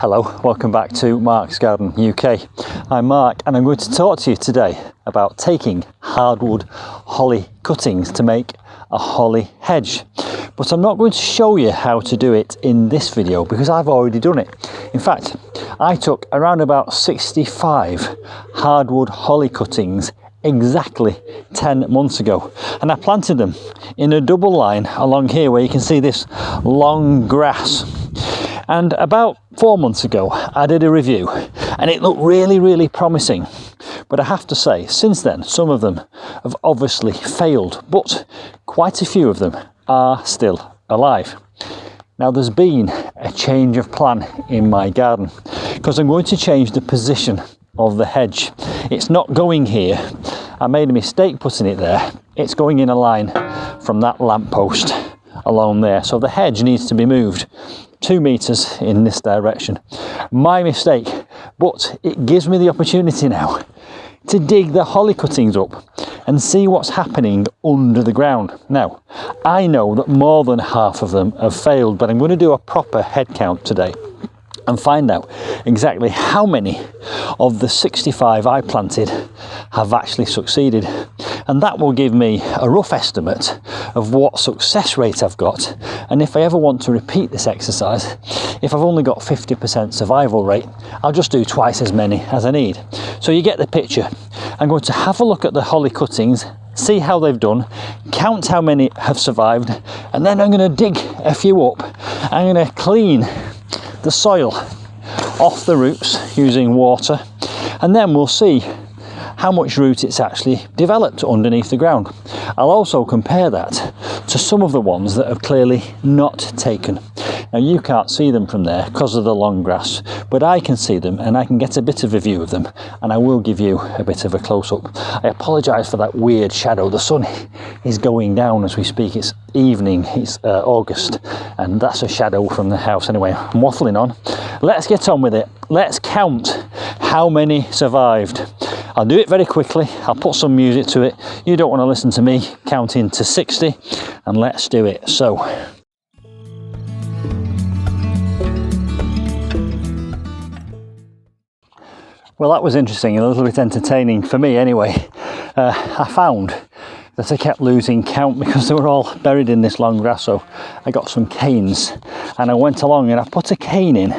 Hello, welcome back to Mark's Garden UK. I'm Mark and I'm going to talk to you today about taking hardwood holly cuttings to make a holly hedge. But I'm not going to show you how to do it in this video because I've already done it. In fact, I took around about 65 hardwood holly cuttings exactly 10 months ago, and I planted them in a double line along here where you can see this long grass. And about 4 months ago, I did a review and it looked really promising. But I have to say, since then, some of them have obviously failed, but quite a few of them are still alive. Now, there's been a change of plan in my garden because I'm going to change the position of the hedge. It's not going here. I made a mistake putting it there. It's going in a line from that lamppost along there. So the hedge needs to be moved 2 meters in this direction. My mistake, but it gives me the opportunity now to dig the holly cuttings up and see what's happening under the ground. Now, I know that more than half of them have failed, but I'm going to do a proper head count today and find out exactly how many of the 65 I planted have actually succeeded. And that will give me a rough estimate of what success rate I've got. And if I ever want to repeat this exercise, if I've only got 50% survival rate, I'll just do twice as many as I need. So you get the picture. I'm going to have a look at the holly cuttings, see how they've done, count how many have survived, and then I'm going to dig a few up. I'm going to clean the soil off the roots using water, and then we'll see how much root it's actually developed underneath the ground. I'll also compare that to some of the ones that have clearly not taken. Now, you can't see them from there because of the long grass, but I can see them and I can get a bit of a view of them, and I will give you a bit of a close-up. I apologise for that weird shadow. The sun is going down as we speak. It's evening, it's August, and that's a shadow from the house. Anyway, I'm waffling on. Let's get on with it. Let's count how many survived. I'll do it very quickly. I'll put some music to it. You don't want to listen to me counting to 60, and let's do it. So, well, that was interesting and a little bit entertaining for me anyway. I found that I kept losing count because they were all buried in this long grass. So I got some canes and I went along and I put a cane in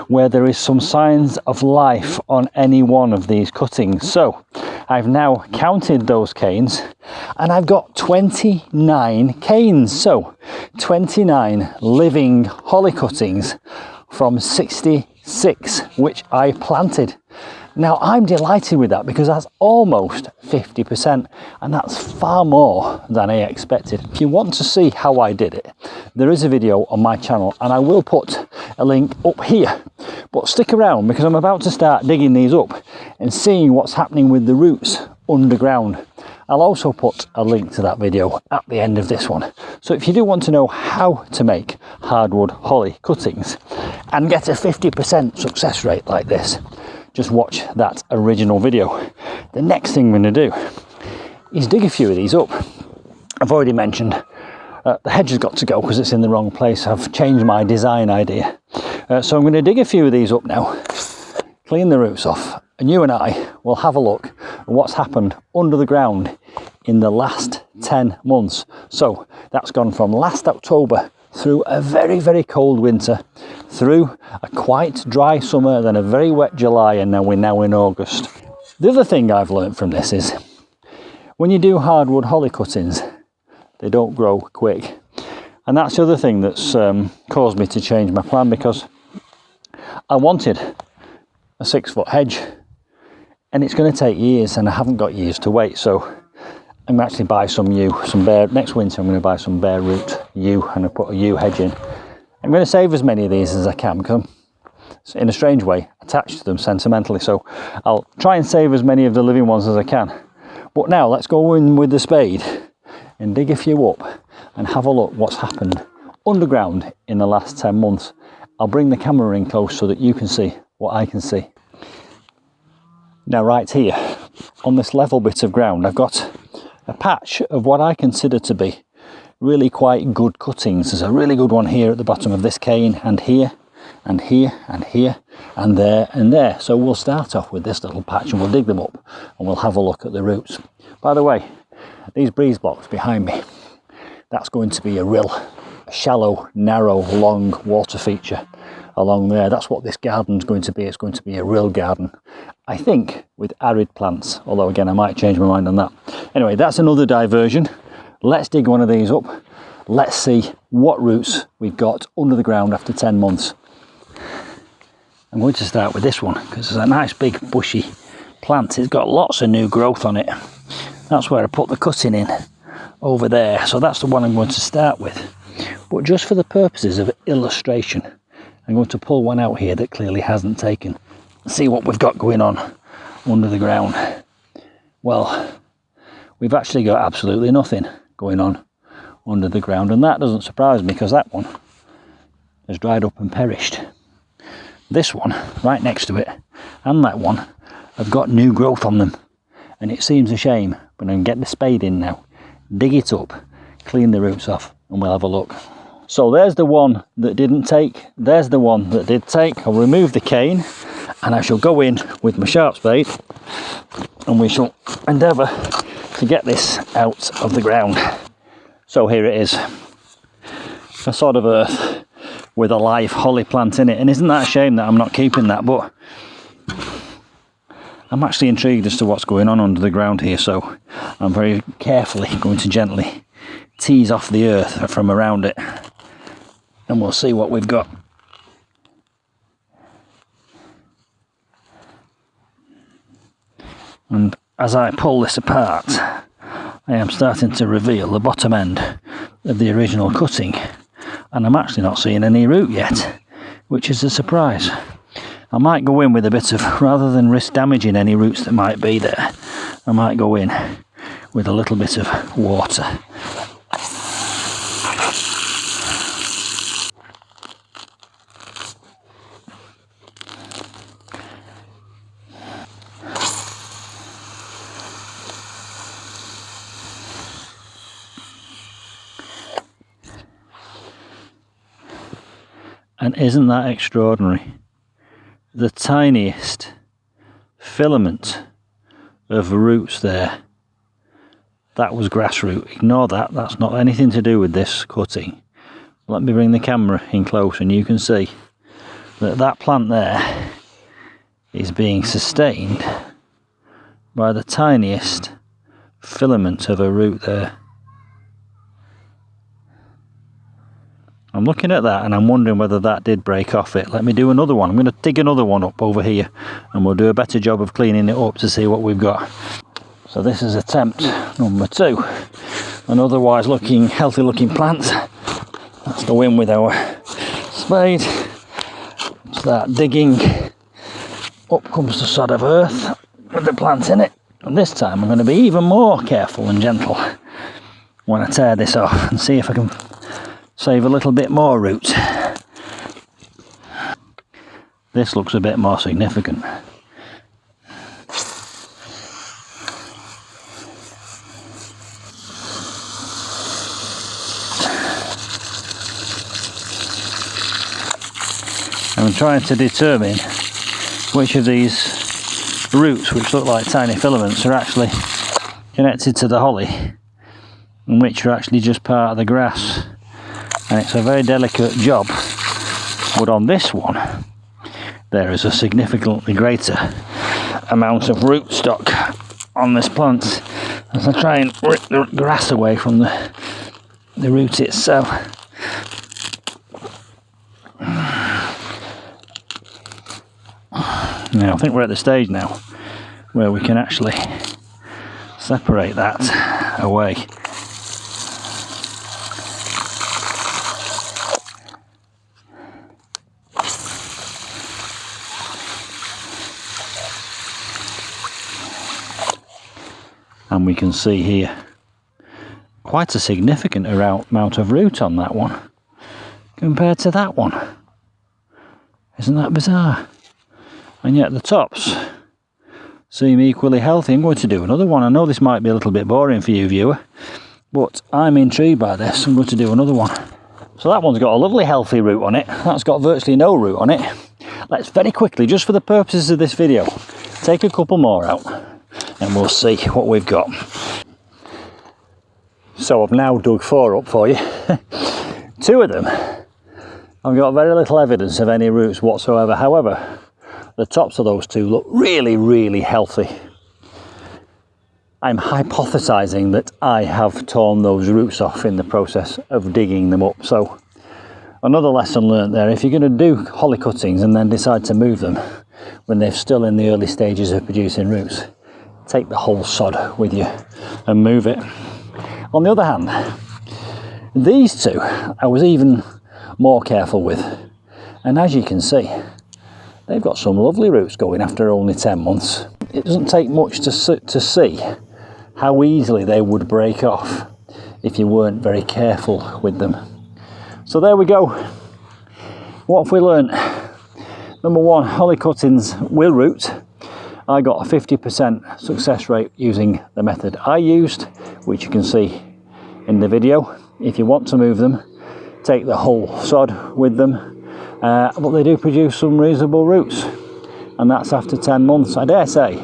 where there is some signs of life on any one of these cuttings. So I've now counted those canes and I've got 29 canes. So 29 living holly cuttings from 66 which I planted. Now, I'm delighted with that because that's almost 50%, and that's far more than I expected. If you want to see how I did it, there is a video on my channel and I will put a link up here. But stick around because I'm about to start digging these up and seeing what's happening with the roots underground. I'll also put a link to that video at the end of this one. So if you do want to know how to make hardwood holly cuttings and get a 50% success rate like this, just watch that original video. The next thing I'm going to do is dig a few of these up. I've already mentioned the hedge has got to go because it's in the wrong place. I've changed my design idea. So I'm going to dig a few of these up now, clean the roots off, and you and I will have a look at what's happened under the ground in the last 10 months. So that's gone from last October through a very cold winter, through a quite dry summer, then a very wet July, and now we're in August. The other thing I've learned from this is when you do hardwood holly cuttings, they don't grow quick. And that's the other thing that's caused me to change my plan, because I wanted a 6-foot hedge and it's going to take years and I haven't got years to wait. So I'm going to actually buy some bare, next winter I'm going to buy some bare root yew and I put a yew hedge in. I'm going to save as many of these as I can because I'm, in a strange way, attached to them sentimentally. So I'll try and save as many of the living ones as I can. But now let's go in with the spade and dig a few up and have a look what's happened underground in the last 10 months. I'll bring the camera in close so that you can see what I can see. Now, right here on this level bit of ground, I've got a patch of what I consider to be really quite good cuttings. There's a really good one here at the bottom of this cane and here. and here and here and there and there. So we'll start off with this little patch and we'll dig them up and we'll have a look at the roots. By the way, these breeze blocks behind me, that's going to be a real shallow, narrow, long water feature along there. That's what this garden's going to be. It's going to be a real garden, I think, with arid plants, although again I might change my mind on that. Anyway, that's another diversion. Let's dig one of these up. Let's see what roots we've got under the ground after 10 months. I'm going to start with this one because it's a nice big bushy plant. It's got lots of new growth on it. That's where I put the cutting in, over there. So that's the one I'm going to start with. But just for the purposes of illustration, I'm going to pull one out here that clearly hasn't taken. See what we've got going on under the ground. Well, we've actually got absolutely nothing going on under the ground, and that doesn't surprise me because that one has dried up and perished. This one right next to it and that one have got new growth on them, and it seems a shame, but I can get the spade in now, dig it up, clean the roots off, and we'll have a look. So there's the one that didn't take, there's the one that did take. I'll remove the cane and I shall go in with my sharp spade and we shall endeavour to get this out of the ground. So here it is, a sod of earth with a live holly plant in it, and isn't that a shame that I'm not keeping that, but I'm actually intrigued as to what's going on under the ground here, so I'm very carefully going to gently tease off the earth from around it and we'll see what we've got. And as I pull this apart, I am starting to reveal the bottom end of the original cutting, and I'm actually not seeing any root yet, which is a surprise. I might go in with a bit of, rather than risk damaging any roots that might be there, I might go in with a little bit of water. And isn't that extraordinary? The tiniest filament of roots there. That was grass root. Ignore that. That's not anything to do with this cutting. Let me bring the camera in close and you can see that that plant there is being sustained by the tiniest filament of a root there. I'm looking at that and I'm wondering whether that did break off it. Let me do another one. I'm going to dig another one up over here and we'll do a better job of cleaning it up to see what we've got. So this is attempt number 2. An otherwise looking, healthy looking plant. Let's go in with our spade. Start digging. Up comes the sod of earth with the plant in it. And this time I'm going to be even more careful and gentle when I tear this off and see if I can save a little bit more root. This looks a bit more significant. I'm trying to determine which of these roots, which look like tiny filaments, are actually connected to the holly and which are actually just part of the grass. And it's a very delicate job, but on this one there is a significantly greater amount of rootstock on this plant as I try and rip the grass away from the root itself. Now I think we're at the stage now where we can actually separate that away. And we can see here quite a significant amount of root on that one compared to that one. Isn't that bizarre? And yet the tops seem equally healthy. I'm going to do another one. I know this might be a little bit boring for you, viewer, but I'm intrigued by this. I'm going to do another one. So that one's got a lovely healthy root on it. That's got virtually no root on it. Let's very quickly, just for the purposes of this video, take a couple more out and we'll see what we've got. So I've now dug 4 up for you. 2 of them, I've got very little evidence of any roots whatsoever. However, the tops of those 2 look really, really healthy. I'm hypothesizing that I have torn those roots off in the process of digging them up. So another lesson learnt there: if you're going to do holly cuttings and then decide to move them when they're still in the early stages of producing roots, take the whole sod with you and move it. On the other hand, these 2 I was even more careful with, and as you can see, they've got some lovely roots going after only 10 months. It doesn't take much to see how easily they would break off if you weren't very careful with them. So there we go. What have we learnt? Number 1, holly cuttings will root. I got a 50% success rate using the method I used, which you can see in the video. If you want to move them, take the whole sod with them, but they do produce some reasonable roots, and that's after 10 months. I dare say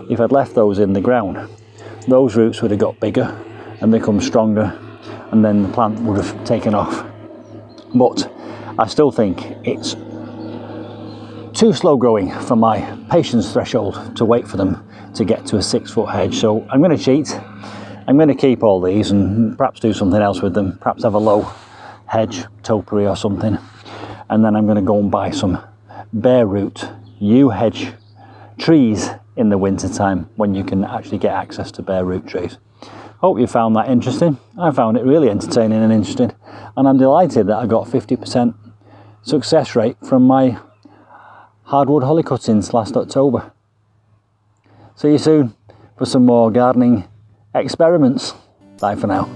if I'd left those in the ground, those roots would have got bigger and become stronger, and then the plant would have taken off. But I still think it's too slow growing for my patience threshold to wait for them to get to a 6-foot hedge. So I'm going to cheat. I'm going to keep all these and perhaps do something else with them, perhaps have a low hedge topiary or something, and then I'm going to go and buy some bare root yew hedge trees in the winter time when you can actually get access to bare root trees. Hope you found that interesting. I found it really entertaining and interesting, and I'm delighted that I got 50% success rate from my hardwood holly cuttings last October. See you soon for some more gardening experiments. Bye for now.